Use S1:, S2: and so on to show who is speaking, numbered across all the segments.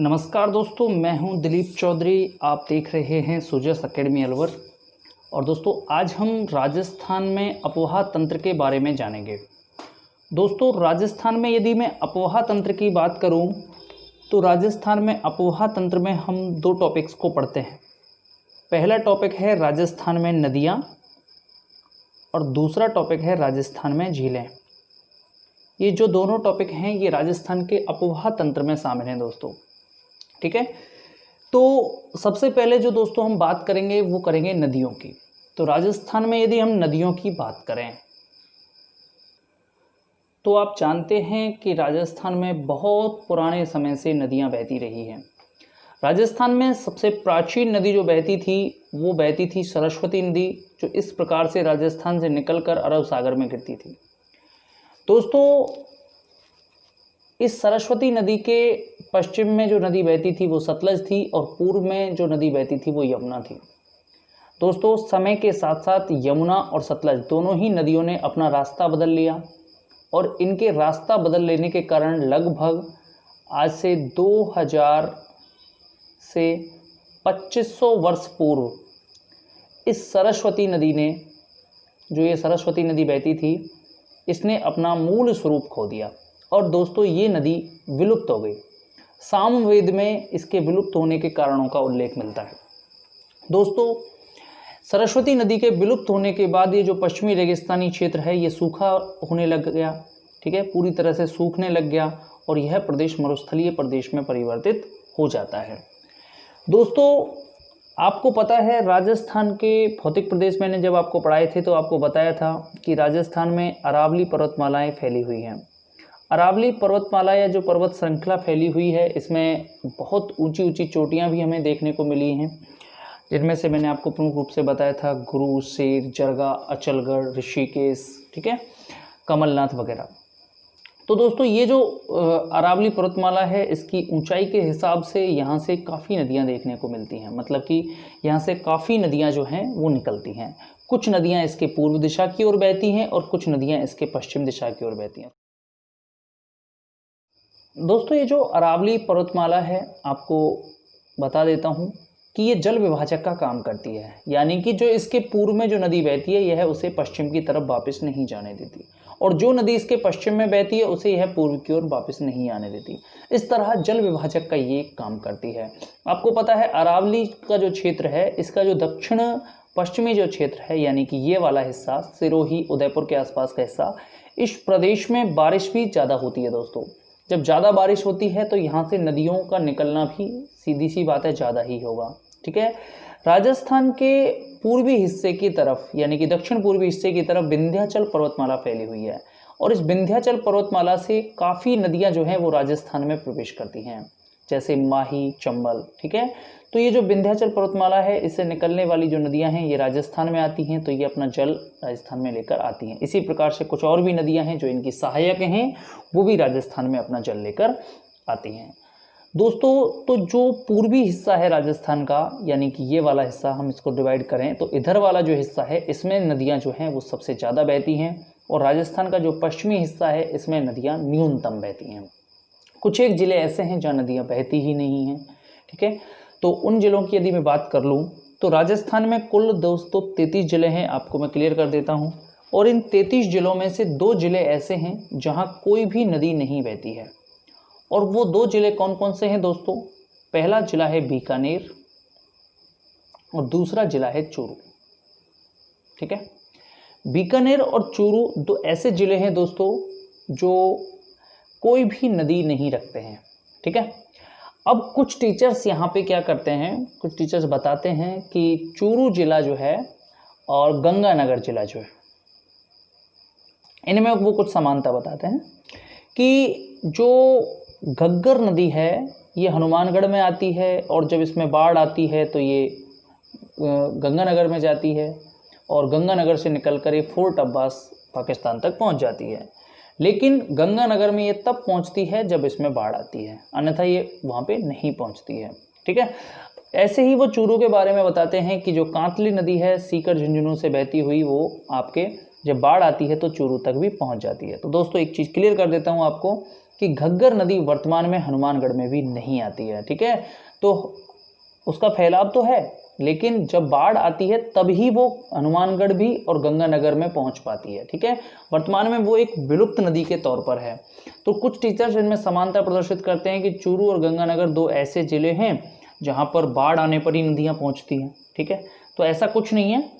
S1: नमस्कार दोस्तों, मैं हूं दिलीप चौधरी। आप देख रहे हैं सुजस एकेडमी अलवर। और दोस्तों, आज हम राजस्थान में अपोहा तंत्र के बारे में जानेंगे। दोस्तों, राजस्थान में यदि मैं अपोहा तंत्र की बात करूं तो राजस्थान में अपोहा तंत्र में हम दो टॉपिक्स को पढ़ते हैं। पहला टॉपिक है राजस्थान में नदियां और दूसरा टॉपिक है राजस्थान में झीलें। ये जो दोनों टॉपिक हैं ये राजस्थान के अपोहा तंत्र में शामिल हैं दोस्तों। ठीक है, तो सबसे पहले जो दोस्तों हम बात करेंगे वो करेंगे नदियों की। तो राजस्थान में यदि हम नदियों की बात करें तो आप जानते हैं कि राजस्थान में बहुत पुराने समय से नदियां बहती रही हैं। राजस्थान में सबसे प्राचीन नदी जो बहती थी वो बहती थी सरस्वती नदी, जो इस प्रकार से राजस्थान से निकलकर अरब सागर में गिरती थी। दोस्तों, इस सरस्वती नदी के पश्चिम में जो नदी बहती थी वो सतलज थी और पूर्व में जो नदी बहती थी वो यमुना थी। दोस्तों, समय के साथ साथ यमुना और सतलज दोनों ही नदियों ने अपना रास्ता बदल लिया और इनके रास्ता बदल लेने के कारण लगभग आज से 2000 से 2500 वर्ष पूर्व इस सरस्वती नदी ने, जो ये सरस्वती नदी बहती थी, इसने अपना मूल स्वरूप खो दिया और दोस्तों ये नदी विलुप्त हो गई। सामवेद में इसके विलुप्त होने के कारणों का उल्लेख मिलता है। दोस्तों, सरस्वती नदी के विलुप्त होने के बाद ये जो पश्चिमी रेगिस्तानी क्षेत्र है ये सूखा होने लग गया। ठीक है, पूरी तरह से सूखने लग गया और यह प्रदेश मरुस्थलीय प्रदेश में परिवर्तित हो जाता है। दोस्तों, आपको पता है राजस्थान के भौतिक प्रदेश मैंने जब आपको पढ़ाए थे तो आपको बताया था कि राजस्थान में अरावली पर्वतमालाएं फैली हुई हैं। अरावली पर्वतमाला या जो पर्वत श्रृंखला फैली हुई है इसमें बहुत ऊंची ऊंची चोटियां भी हमें देखने को मिली हैं, जिनमें से मैंने आपको प्रमुख रूप से बताया था गुरु, शेर, जरगा, अचलगढ़, ऋषिकेश, ठीक है, कमलनाथ वगैरह। तो दोस्तों, ये जो अरावली पर्वतमाला है इसकी ऊंचाई के हिसाब से यहाँ से काफ़ी नदियाँ देखने को मिलती हैं। मतलब कि यहाँ से काफ़ी नदियाँ जो हैं वो निकलती हैं। कुछ नदियाँ इसके पूर्व दिशा की ओर बहती हैं और कुछ नदियाँ इसके पश्चिम दिशा की ओर बहती हैं। दोस्तों, ये जो अरावली पर्वतमाला है आपको बता देता हूँ कि ये जल विभाजक का काम करती है, यानी कि जो इसके पूर्व में जो नदी बहती है यह उसे पश्चिम की तरफ वापस नहीं जाने देती और जो नदी इसके पश्चिम में बहती है उसे यह पूर्व की ओर वापस नहीं आने देती। इस तरह जल विभाजक का ये काम करती है। आपको पता है अरावली का जो क्षेत्र है इसका जो दक्षिण पश्चिमी जो क्षेत्र है, यानी कि ये वाला हिस्सा, सिरोही, उदयपुर के आसपास का हिस्सा, इस प्रदेश में बारिश भी ज़्यादा होती है। दोस्तों, जब ज़्यादा बारिश होती है तो यहाँ से नदियों का निकलना भी सीधी सी बात है ज़्यादा ही होगा। ठीक है, राजस्थान के पूर्वी हिस्से की तरफ, यानी कि दक्षिण पूर्वी हिस्से की तरफ विंध्याचल पर्वतमाला फैली हुई है और इस विंध्याचल पर्वतमाला से काफ़ी नदियाँ जो हैं वो राजस्थान में प्रवेश करती हैं, जैसे माही, चंबल। ठीक है, तो ये जो विंध्याचल पर्वतमाला है इससे निकलने वाली जो नदियां हैं ये राजस्थान में आती हैं, तो ये अपना जल राजस्थान में लेकर आती हैं। इसी प्रकार से कुछ और भी नदियां हैं जो इनकी सहायक हैं, वो भी राजस्थान में अपना जल लेकर आती हैं। दोस्तों, तो जो पूर्वी हिस्सा है राजस्थान का, यानी कि ये वाला हिस्सा हम इसको डिवाइड करें तो इधर वाला जो हिस्सा है इसमें नदियाँ जो हैं वो सबसे ज़्यादा बहती हैं और राजस्थान का जो पश्चिमी हिस्सा है इसमें नदियाँ न्यूनतम बहती हैं। कुछ एक ज़िले ऐसे हैं जहाँ नदियाँ बहती ही नहीं हैं। ठीक है, तो उन ज़िलों की यदि मैं बात कर लूँ तो राजस्थान में कुल दोस्तों 33 ज़िले हैं। आपको मैं क्लियर कर देता हूँ, और इन 33 ज़िलों में से 2 ज़िले ऐसे हैं जहाँ कोई भी नदी नहीं बहती है। और वो 2 ज़िले कौन कौन से हैं दोस्तों? पहला ज़िला है बीकानेर और दूसरा ज़िला है चूरू। ठीक है, बीकानेर और चूरू 2 ऐसे ज़िले हैं दोस्तों जो कोई भी नदी नहीं रखते हैं। ठीक है, अब कुछ टीचर्स यहाँ पे क्या करते हैं, कुछ टीचर्स बताते हैं कि चूरू जिला जो है और गंगानगर जिला जो है, इनमें वो कुछ समानता बताते हैं कि जो घग्गर नदी है ये हनुमानगढ़ में आती है और जब इसमें बाढ़ आती है तो ये गंगानगर में जाती है और गंगानगर से निकलकर ये फोर्ट अब्बास पाकिस्तान तक पहुँच जाती है। लेकिन गंगानगर में ये तब पहुंचती है जब इसमें बाढ़ आती है, अन्यथा ये वहाँ पे नहीं पहुंचती है। ठीक है, ऐसे ही वो चूरू के बारे में बताते हैं कि जो कांतली नदी है सीकर झुंझुनू से बहती हुई वो आपके जब बाढ़ आती है तो चूरू तक भी पहुंच जाती है। तो दोस्तों एक चीज़ क्लियर कर देता हूं आपको कि घग्गर नदी वर्तमान में हनुमानगढ़ में भी नहीं आती है, ठीक है। तो उसका फैलाव तो है, लेकिन जब बाढ़ आती है तभी वो हनुमानगढ़ भी और गंगानगर में पहुंच पाती है, ठीक है। वर्तमान में वो एक विलुप्त नदी के तौर पर है। तो कुछ टीचर्स इनमें समानता प्रदर्शित करते हैं कि चूरू और गंगानगर दो ऐसे जिले हैं जहां पर बाढ़ आने पर ही नदियां पहुंचती हैं, ठीक है। तो ऐसा कुछ नहीं है,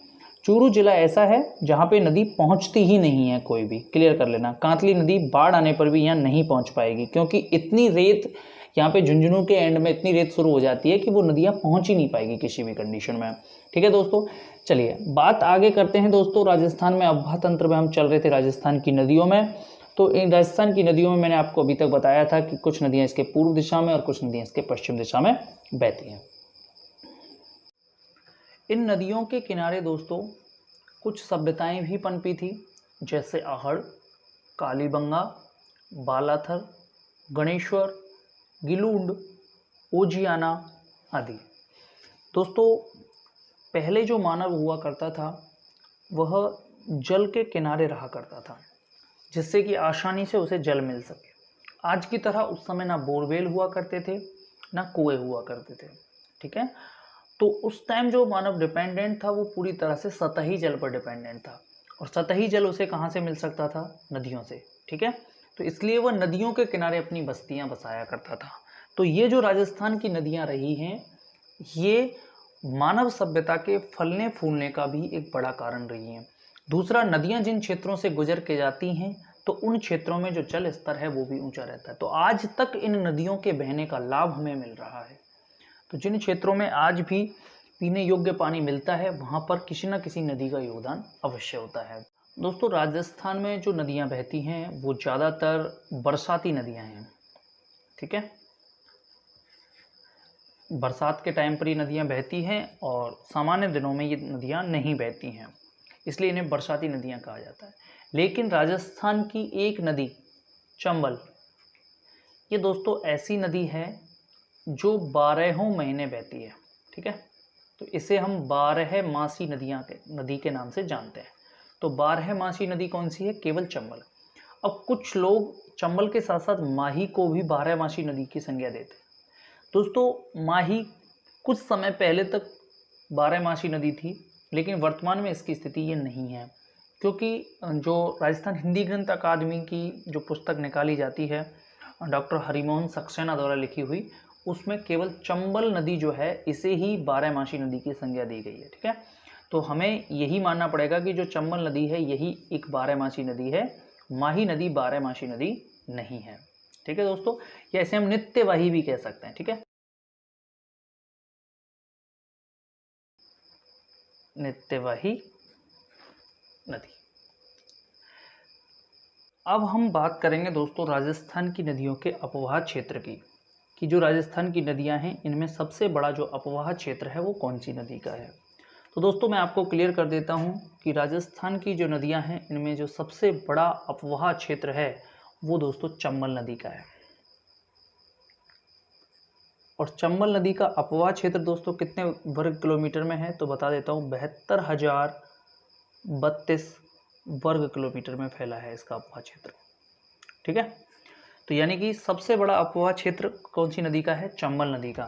S1: चूरू जिला ऐसा है जहां पे नदी पहुंचती ही नहीं है कोई भी, क्लियर कर लेना। कांतली नदी बाढ़ आने पर भी यहाँ नहीं पहुंच पाएगी, क्योंकि इतनी रेत यहाँ पे झुंझुनू के एंड में इतनी रेत शुरू हो जाती है कि वो नदियाँ पहुंच ही नहीं पाएगी किसी भी कंडीशन में, ठीक है दोस्तों। चलिए बात आगे करते हैं दोस्तों। राजस्थान में अभा तंत्र में हम चल रहे थे राजस्थान की नदियों में। तो इन राजस्थान की नदियों में मैंने आपको अभी तक बताया था कि कुछ नदियाँ इसके पूर्व दिशा में और कुछ नदियाँ इसके पश्चिम दिशा में बहती हैं। इन नदियों के किनारे दोस्तों कुछ सभ्यताएं भी पनपी थी, जैसे आहड़, कालीबंगा, बालाथर, गणेश्वर, गिलूंड, ओजियाना आदि। दोस्तों पहले जो मानव हुआ करता था वह जल के किनारे रहा करता था, जिससे कि आसानी से उसे जल मिल सके। आज की तरह उस समय ना बोरवेल हुआ करते थे ना कुएं हुआ करते थे, ठीक है। तो उस टाइम जो मानव डिपेंडेंट था वो पूरी तरह से सतही जल पर डिपेंडेंट था, और सतही जल उसे कहाँ से मिल सकता था? नदियों से, ठीक है। तो इसलिए वह नदियों के किनारे अपनी बस्तियां बसाया करता था। तो ये जो राजस्थान की नदियां रही हैं, ये मानव सभ्यता के फलने फूलने का भी एक बड़ा कारण रही हैं। दूसरा, नदियां जिन क्षेत्रों से गुजर के जाती हैं तो उन क्षेत्रों में जो जल स्तर है वो भी ऊंचा रहता है। तो आज तक इन नदियों के बहने का लाभ हमें मिल रहा है। तो जिन क्षेत्रों में आज भी पीने योग्य पानी मिलता है वहां पर किसी न किसी नदी का योगदान अवश्य होता है। दोस्तों राजस्थान में जो नदियां बहती हैं वो ज़्यादातर बरसाती नदियां हैं, ठीक है। बरसात के टाइम पर ये नदियां बहती हैं और सामान्य दिनों में ये नदियां नहीं बहती हैं, इसलिए इन्हें बरसाती नदियां कहा जाता है। लेकिन राजस्थान की एक नदी चंबल, ये दोस्तों ऐसी नदी है जो 12 महीने बहती है, ठीक है। तो इसे हम 12 मासी नदी के नाम से जानते हैं। तो 12 मासी नदी कौन सी है? केवल चंबल। अब कुछ लोग चंबल के साथ साथ माही को भी 12 मासी नदी की संज्ञा देते हैं। दोस्तों माही कुछ समय पहले तक 12 मासी नदी थी, लेकिन वर्तमान में इसकी स्थिति ये नहीं है, क्योंकि जो राजस्थान हिंदी ग्रंथ अकादमी की जो पुस्तक निकाली जाती है डॉक्टर हरिमोहन सक्सेना द्वारा लिखी हुई, उसमें केवल चंबल नदी जो है इसे ही 12 मासी नदी की संज्ञा दी गई है, ठीक है। तो हमें यही मानना पड़ेगा कि जो चंबल नदी है यही एक 12 मासी नदी है, माही नदी 12 मासी नदी नहीं है, ठीक है दोस्तों। या इसे हम नित्यवाही भी कह सकते हैं, ठीक है, नित्यवाही नदी। अब हम बात करेंगे दोस्तों राजस्थान की नदियों के अपवाह क्षेत्र की, कि जो राजस्थान की नदियां हैं इनमें सबसे बड़ा जो अपवाह क्षेत्र है वो कौन सी नदी का है। तो दोस्तों मैं आपको क्लियर कर देता हूं कि राजस्थान की जो नदियां हैं इनमें जो सबसे बड़ा अपवाह क्षेत्र है वो दोस्तों चंबल नदी का है। और चंबल नदी का अपवाह क्षेत्र दोस्तों कितने वर्ग किलोमीटर में है तो बता देता हूँ, 72,032 वर्ग किलोमीटर में फैला है इसका अपवाह क्षेत्र, ठीक है। तो यानी कि सबसे बड़ा अपवाह क्षेत्र कौन सी नदी का है? चंबल नदी का।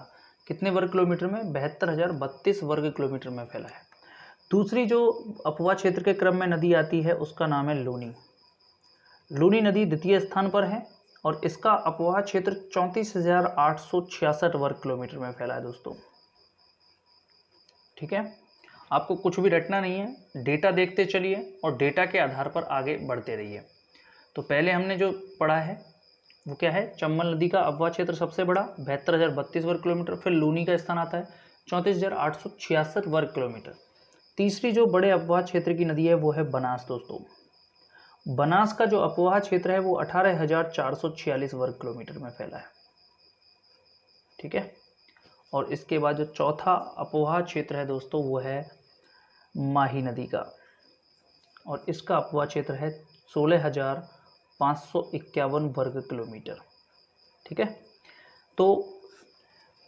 S1: कितने वर्ग किलोमीटर में? 72,032 वर्ग किलोमीटर में फैला है। दूसरी जो अपवाह क्षेत्र के क्रम में नदी आती है उसका नाम है लूनी। लूनी नदी द्वितीय स्थान पर है और इसका अपवाह क्षेत्र 34,866 वर्ग किलोमीटर में फैला है दोस्तों, ठीक है। आपको कुछ भी रटना नहीं है, डेटा देखते चलिए और डेटा के आधार पर आगे बढ़ते रहिए। तो पहले हमने जो पढ़ा है वो क्या है? चंबल नदी का अपवाह क्षेत्र सबसे बड़ा 72,032 वर्ग किलोमीटर, फिर लूनी का स्थान आता है 34,866 वर्ग किलोमीटर। तीसरी जो बड़े अपवाह क्षेत्र की नदी है वो है बनास दोस्तों। बनास का जो अपवाह क्षेत्र है वो 18,446 वर्ग किलोमीटर में फैला है, ठीक है। और इसके बाद जो चौथा अपवाह क्षेत्र है दोस्तों वो है माही नदी का, और इसका अपवाह क्षेत्र है 16,551 वर्ग किलोमीटर, ठीक है। तो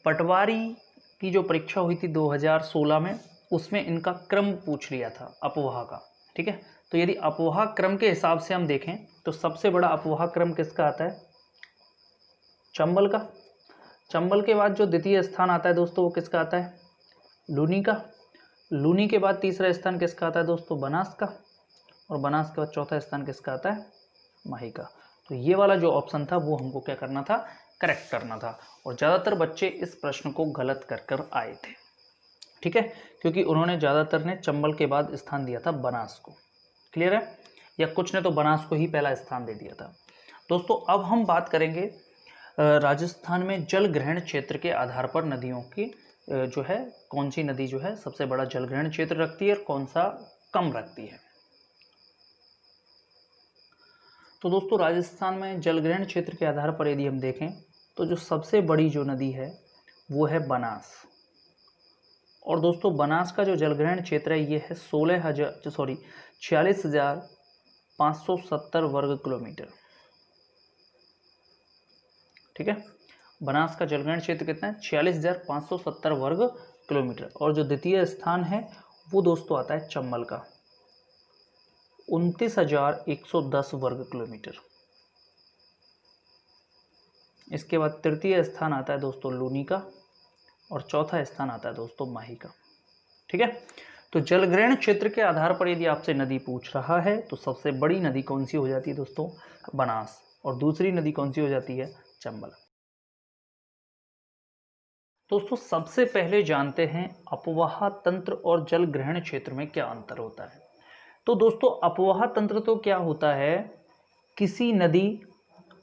S1: पटवारी की जो परीक्षा हुई थी 2016 में, उसमें इनका क्रम पूछ लिया था अपवाह का। ठीक है, तो यदि अपवाह क्रम के हिसाब से हम देखें तो सबसे बड़ा अपवाह क्रम किसका आता है? चंबल का। चंबल के बाद जो द्वितीय स्थान आता है दोस्तों वो किसका आता है? लूनी का। लूनी के बाद तीसरा स्थान किसका आता है दोस्तों? बनास का। और बनास के बाद चौथा स्थान किसका आता है? माही का। तो ये वाला जो ऑप्शन था वो हमको क्या करना था? करेक्ट करना था। और ज़्यादातर बच्चे इस प्रश्न को गलत कर आए थे। ठीक है, क्योंकि उन्होंने ज़्यादातर ने चंबल के बाद स्थान दिया था बनास को। क्लियर है? या कुछ ने तो बनास को ही पहला स्थान दे दिया था। दोस्तों अब हम बात करेंगे राजस्थान में जल ग्रहण क्षेत्र के आधार पर नदियों की जो है कौन सी नदी जो है सबसे बड़ा जल ग्रहण क्षेत्र रखती है और कौन सा कम रखती है। तो दोस्तों राजस्थान में जल ग्रहण क्षेत्र के आधार पर यदि हम देखें तो जो सबसे बड़ी जो नदी है वो है बनास। और दोस्तों बनास का जो जलग्रहण क्षेत्र है ये है 46,570 वर्ग किलोमीटर। ठीक है, बनास का जलग्रहण क्षेत्र कितना है? 46,570 वर्ग किलोमीटर। और जो द्वितीय स्थान है वो दोस्तों आता है चंबल का, 29,110 वर्ग किलोमीटर। इसके बाद तृतीय स्थान आता है दोस्तों लूनी का और चौथा स्थान आता है दोस्तों माही का। ठीक है, तो जलग्रहण क्षेत्र के आधार पर यदि आपसे नदी पूछ रहा है तो सबसे बड़ी नदी कौन सी हो जाती है दोस्तों? बनास। और दूसरी नदी कौन सी हो जाती है? चंबल। दोस्तों सबसे पहले जानते हैं अपवाह तंत्र और जल ग्रहण क्षेत्र में क्या अंतर होता है। तो दोस्तों अपवाह तंत्र तो क्या होता है? किसी नदी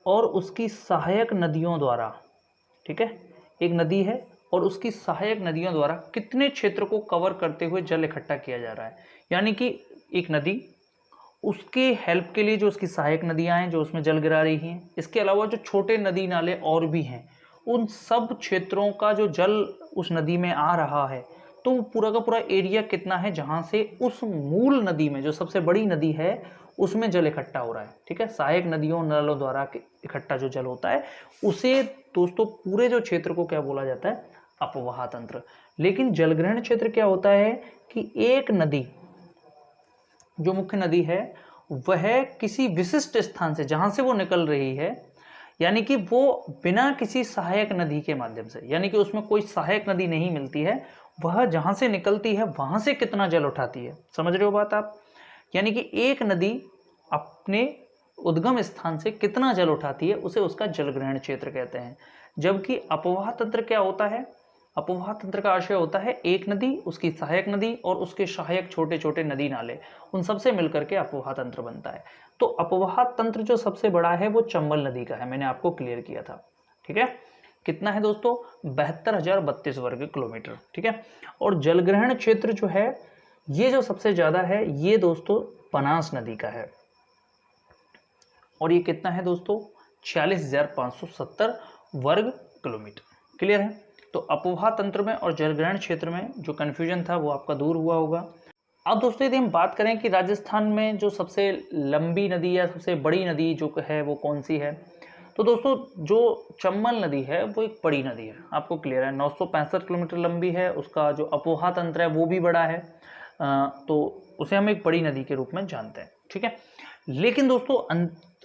S1: और उसकी सहायक नदियों द्वारा, ठीक है, एक नदी है और उसकी सहायक नदियों द्वारा कितने क्षेत्र को कवर करते हुए जल इकट्ठा किया जा रहा है। यानी कि एक नदी, उसके हेल्प के लिए जो उसकी सहायक नदियां हैं जो उसमें जल गिरा रही हैं, इसके अलावा जो छोटे नदी नाले और भी हैं, उन सब क्षेत्रों का जो जल उस नदी में आ रहा है, तो पूरा का पूरा एरिया कितना है जहां से उस मूल नदी में जो सबसे बड़ी नदी है उसमें जल इकट्ठा हो रहा है। ठीक है, सहायक नदियों नालों द्वारा इकट्ठा जो जल होता है उसे दोस्तों पूरे जो क्षेत्र को क्या बोला जाता है? अपवाह तंत्र। लेकिन जलग्रहण क्षेत्र क्या होता है कि एक नदी, जो मुख्य नदी है, वह किसी विशिष्ट स्थान से जहां से वो निकल रही है, यानी कि वो बिना किसी सहायक नदी के माध्यम से, यानी कि उसमें कोई सहायक नदी नहीं मिलती है, वह जहां से निकलती है वहां से कितना जल उठाती है। समझ रहे हो बात आप? यानी कि एक नदी अपने उद्गम स्थान से कितना जल उठाती है उसे उसका जलग्रहण क्षेत्र कहते हैं। जबकि अपवाह तंत्र क्या होता है? अपवाह तंत्र का आशय होता है एक नदी, उसकी सहायक नदी और उसके सहायक छोटे छोटे नदी नाले, उन सबसे मिलकर के अपवाह तंत्र बनता है। तो अपवाह तंत्र जो सबसे बड़ा है वो चंबल नदी का है, मैंने आपको क्लियर किया था। ठीक है, कितना है दोस्तों? 72,032 वर्ग किलोमीटर। ठीक है, और जलग्रहण क्षेत्र जो है ये जो सबसे ज्यादा है ये दोस्तों बनास नदी का है, और ये कितना है दोस्तों? 46,570 वर्ग किलोमीटर। क्लियर है? तो अपवाह तंत्र में और जलग्रहण क्षेत्र में जो कंफ्यूजन था वो आपका दूर हुआ होगा। अब दोस्तों यदि हम बात करें कि राजस्थान में जो सबसे लंबी नदी या सबसे बड़ी नदी जो है वो कौन सी है, तो दोस्तों जो चंबल नदी है वो एक बड़ी नदी है, आपको क्लियर है, 965 किलोमीटर लंबी है। उसका जो अपवाह तंत्र है वो भी बड़ा है, तो उसे हम एक बड़ी नदी के रूप में जानते हैं। ठीक है, लेकिन दोस्तों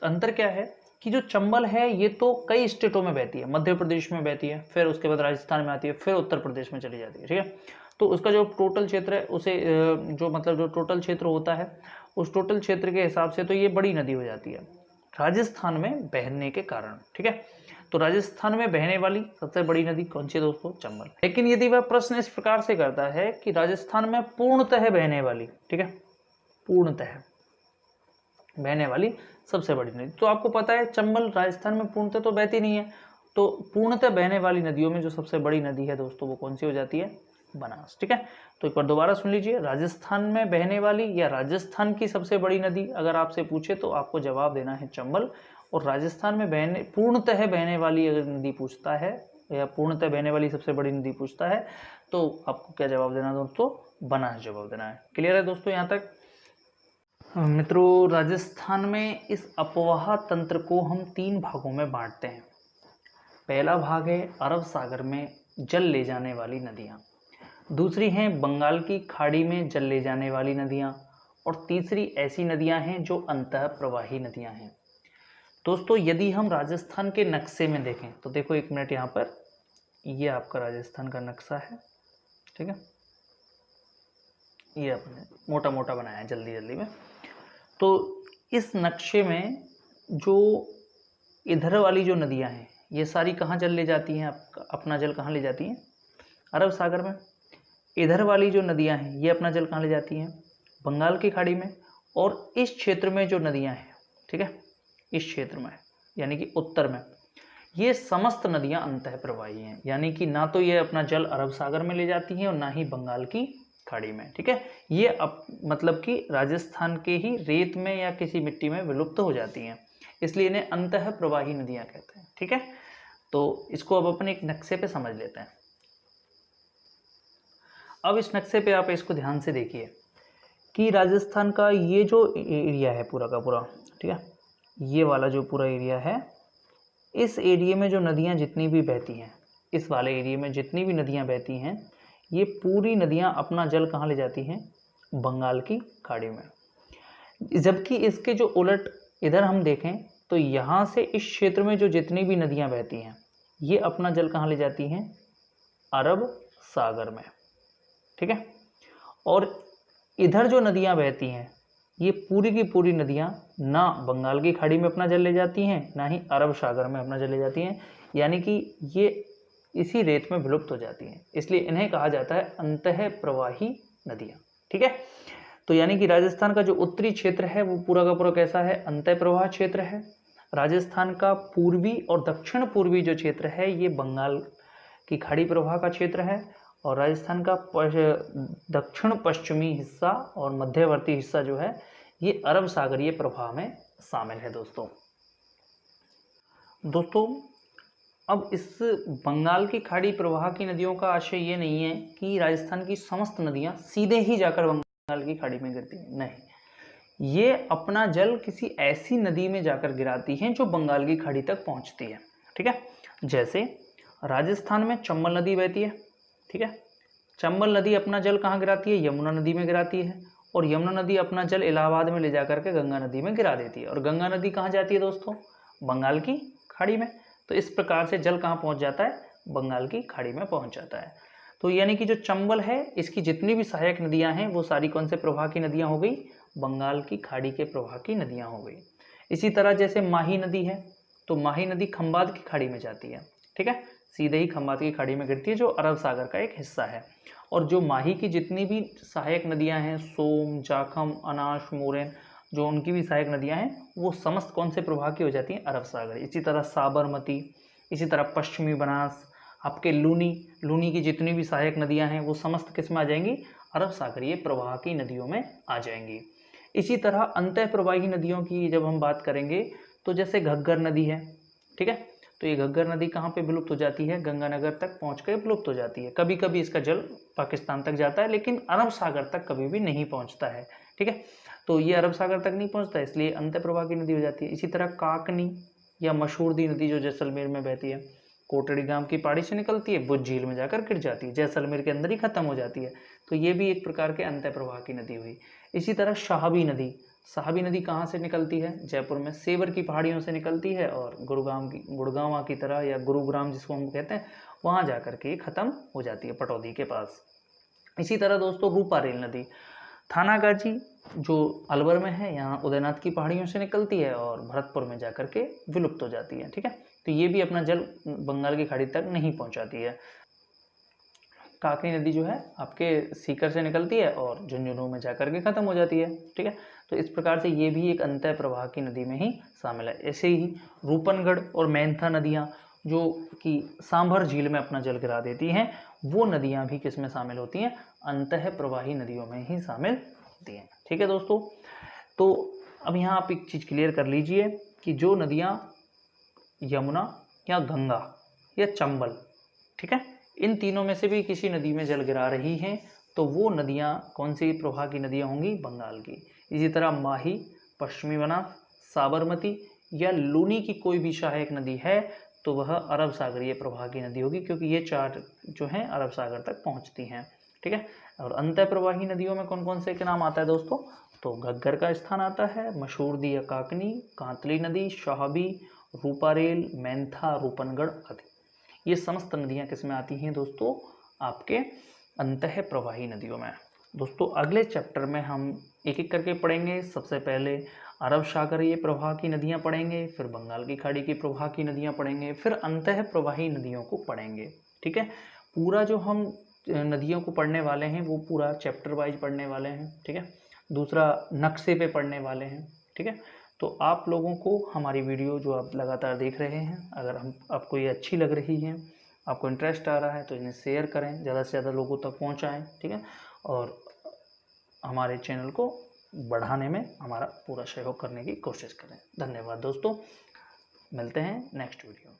S1: अंतर क्या है कि जो चंबल है ये तो कई स्टेटों में बहती है, मध्य प्रदेश में बहती है, फिर उसके बाद राजस्थान में आती है, फिर उत्तर प्रदेश में चली जाती है। ठीक है, तो उसका जो टोटल क्षेत्र है उसे जो मतलब जो टोटल क्षेत्र होता है उस टोटल क्षेत्र के हिसाब से तो ये बड़ी नदी हो जाती है राजस्थान में बहने के कारण। ठीक है, तो राजस्थान में बहने वाली सबसे बड़ी नदी कौन सी है दोस्तों? चंबल। लेकिन यदि वह प्रश्न इस प्रकार से करता है कि राजस्थान में पूर्णतः बहने वाली, ठीक है, पूर्णतः बहने वाली सबसे बड़ी नदी, तो आपको पता है चंबल राजस्थान में पूर्णतः तो बहती नहीं है, तो पूर्णतः बहने वाली नदियों में जो सबसे बड़ी नदी है दोस्तों वो कौन सी हो जाती है? बनास। ठीक है, तो एक बार दोबारा सुन लीजिए, राजस्थान में बहने वाली या राजस्थान की सबसे बड़ी नदी अगर आपसे पूछे तो आपको जवाब देना है चंबल। और राजस्थान में बहने पूर्णतः बहने वाली अगर नदी पूछता है या पूर्णतः बहने वाली सबसे बड़ी नदी पूछता है तो आपको क्या जवाब देना है दोस्तों? बनास जवाब देना है। क्लियर है दोस्तों यहाँ तक? मित्रों राजस्थान में इस अपवाह तंत्र को हम 3 भागों में बांटते हैं। पहला भाग है अरब सागर में जल ले जाने वाली नदियाँ, दूसरी हैं बंगाल की खाड़ी में जल ले जाने वाली नदियाँ, और तीसरी ऐसी नदियाँ हैं जो अंतः प्रवाही नदियाँ हैं। दोस्तों यदि हम राजस्थान के नक्शे में देखें तो देखो, एक मिनट, यहाँ पर ये आपका राजस्थान का नक्शा है, ठीक है, ये आपने मोटा मोटा बनाया है जल्दी जल्दी में। तो इस नक्शे में जो इधर वाली जो नदियां हैं ये सारी कहाँ जल ले जाती हैं, अपना जल कहाँ ले जाती हैं, अरब सागर में। इधर वाली जो नदियां हैं ये अपना जल कहाँ ले जाती हैं, बंगाल की खाड़ी में। और इस क्षेत्र में जो नदियां हैं, ठीक है, इस क्षेत्र में यानी कि उत्तर में, ये समस्त नदियां अंतः प्रवाही हैं, यानी कि ना तो ये अपना जल अरब सागर में ले जाती हैं और ना ही बंगाल की खाड़ी में, ठीक है। ये मतलब कि राजस्थान के ही रेत में या किसी मिट्टी में विलुप्त हो जाती हैं, इसलिए इन्हें अंतः प्रवाही नदियां कहते हैं, ठीक है। तो इसको अब अपन एक नक्शे पे समझ लेते हैं। अब इस नक्शे पे आप इसको ध्यान से देखिए कि राजस्थान का ये जो एरिया है पूरा का पूरा, ठीक है, ये वाला जो पूरा एरिया है, इस एरिया में जो नदियां जितनी भी बहती हैं, इस वाले एरिया में जितनी भी नदियां बहती हैं, ये पूरी नदियां अपना जल कहाँ ले जाती हैं, बंगाल की खाड़ी में। जबकि इसके जो उलट इधर हम देखें तो यहाँ से इस क्षेत्र में जो जितनी भी नदियां बहती हैं ये अपना जल कहाँ ले जाती हैं, अरब सागर में, ठीक है। और इधर जो नदियां बहती हैं ये पूरी की पूरी नदियां ना बंगाल की खाड़ी में अपना जल ले जाती हैं ना ही अरब सागर में अपना जल ले जाती हैं, यानी कि ये इसी रेत में विलुप्त हो जाती हैं, इसलिए इन्हें कहा जाता है अंतः प्रवाही नदियां, ठीक है। तो यानी कि राजस्थान का जो उत्तरी क्षेत्र है वो पूरा का पूरा कैसा है, अंतः प्रवाह क्षेत्र है। राजस्थान का पूर्वी और दक्षिण पूर्वी जो क्षेत्र है ये बंगाल की खाड़ी प्रवाह का क्षेत्र है, और राजस्थान का दक्षिण पश्चिमी हिस्सा और मध्यवर्ती हिस्सा जो है ये अरब सागरीय प्रवाह में शामिल है। दोस्तों अब इस बंगाल की खाड़ी प्रवाह की नदियों का आशय ये नहीं है कि राजस्थान की समस्त नदियां सीधे ही जाकर बंगाल की खाड़ी में गिरती हैं, नहीं, ये अपना जल किसी ऐसी नदी में जाकर गिराती हैं जो बंगाल की खाड़ी तक पहुंचती है, ठीक है। जैसे राजस्थान में चंबल नदी बहती है, ठीक है, चंबल नदी अपना जल कहाँ गिराती है, यमुना नदी में गिराती है, और यमुना नदी अपना जल इलाहाबाद में ले जाकर के गंगा नदी में गिरा देती है, और गंगा नदी कहाँ जाती है दोस्तों, बंगाल की खाड़ी में। तो इस प्रकार से जल कहाँ पहुँच जाता है, बंगाल की खाड़ी में पहुँच जाता है। तो यानी कि जो चंबल है इसकी जितनी भी सहायक नदियाँ हैं वो सारी कौन से प्रवाह की नदियाँ हो गई, बंगाल की खाड़ी के प्रवाह की नदियाँ हो गई। इसी तरह जैसे माही नदी है तो माही नदी खंबात की खाड़ी में जाती है, ठीक है, सीधे ही खंबात की खाड़ी में गिरती है जो अरब सागर का एक हिस्सा है। और जो माही की जितनी भी सहायक नदियां हैं, सोम, जाखम, अनाश, मोरेन, जो उनकी भी सहायक नदियां हैं वो समस्त कौन से प्रवाह की हो जाती हैं, अरब सागर। इसी तरह साबरमती, इसी तरह पश्चिमी बनास, आपके लूनी की जितनी भी सहायक नदियां हैं वो समस्त किस में आ जाएंगी, अरब सागरीय प्रवाह की नदियों में आ जाएंगी। इसी तरह अंतः प्रवाही नदियों की जब हम बात करेंगे तो जैसे घग्गर नदी है, ठीक है, तो ये घग्गर नदी कहाँ पे विलुप्त हो जाती है, गंगानगर तक पहुँच कर विलुप्त हो जाती है। कभी कभी इसका जल पाकिस्तान तक जाता है लेकिन अरब सागर तक कभी भी नहीं पहुँचता है, ठीक है। तो ये अरब सागर तक नहीं पहुँचता इसलिए अंतः प्रवाह की नदी हो जाती है। इसी तरह काकनी या मशहूरदी नदी जो जैसलमेर में बहती है, कोटड़ी गांव की पहाड़ी से निकलती है, भुज झील में जाकर गिर जाती है, जैसलमेर के अंदर ही खत्म हो जाती है, तो ये भी एक प्रकार के अंतः प्रवाह की नदी हुई। इसी तरह शाहबी नदी कहाँ से निकलती है, जयपुर में सेवर की पहाड़ियों से निकलती है और गुड़गांव की तरह या गुरुग्राम जिसको हम कहते हैं वहाँ जाकर के ख़त्म हो जाती है पटौदी के पास। इसी तरह दोस्तों रूपा रेल नदी थानागाजी जो अलवर में है, यहाँ उदयनाथ की पहाड़ियों से निकलती है और भरतपुर में जाकर के विलुप्त हो जाती है, ठीक है। तो ये भी अपना जल बंगाल की खाड़ी तक नहीं पहुँचाती है। काकनी नदी जो है आपके सीकर से निकलती है और झुंझुनू में जाकर के ख़त्म हो जाती है, ठीक है। तो इस प्रकार से ये भी एक अंतः प्रवाह की नदी में ही शामिल है। ऐसे ही रूपनगढ़ और मैंथा नदियाँ जो कि सांभर झील में अपना जल गिरा देती हैं, वो नदियाँ भी किस में शामिल होती हैं, अंतः प्रवाही नदियों में ही शामिल होती हैं, ठीक है दोस्तों। तो अब यहाँ आप एक चीज़ क्लियर कर लीजिए कि जो नदियाँ यमुना या गंगा या चंबल, ठीक है, इन तीनों में से भी किसी नदी में जल गिरा रही हैं तो वो नदियाँ कौन सी प्रवाह की नदियाँ होंगी, बंगाल की। इसी तरह माही, पश्चिमी बनास, साबरमती या लूनी की कोई भी सहायक नदी है तो वह अरब सागरीय प्रवाह की नदी होगी, क्योंकि ये 4 जो हैं अरब सागर तक पहुंचती हैं। ठीक है। और अंतः प्रवाही नदियों में कौन कौन से के नाम आता है दोस्तों? तो घग्गर का स्थान आता है, मशहूरदी या काकनी, कांतली नदी, शाहबी, रूपारेल, मैंथा, रूपनगढ़ आदि। ये समस्त नदियां किस में आती हैं दोस्तों? आपके अंतः प्रवाही नदियों में। दोस्तों अगले चैप्टर में हम एक एक करके पढ़ेंगे। सबसे पहले अरब सागरीय प्रवाह की नदियां पढ़ेंगे, फिर बंगाल की खाड़ी की प्रवाह की नदियां पढ़ेंगे, फिर अंतः प्रवाही नदियों को पढ़ेंगे। ठीक है। पूरा जो हम नदियों को पढ़ने वाले हैं वो पूरा चैप्टर वाइज पढ़ने वाले हैं। ठीक है। दूसरा नक्शे पे पढ़ने वाले हैं। ठीक है। तो आप लोगों को हमारी वीडियो जो आप लगातार देख रहे हैं, अगर आपको ये अच्छी लग रही है, आपको इंटरेस्ट आ रहा है, तो इन्हें शेयर करें, ज़्यादा से ज़्यादा लोगों तक पहुंचाएं। ठीक है। और हमारे चैनल को बढ़ाने में हमारा पूरा सहयोग करने की कोशिश करें। धन्यवाद दोस्तों, मिलते हैं नेक्स्ट वीडियो में।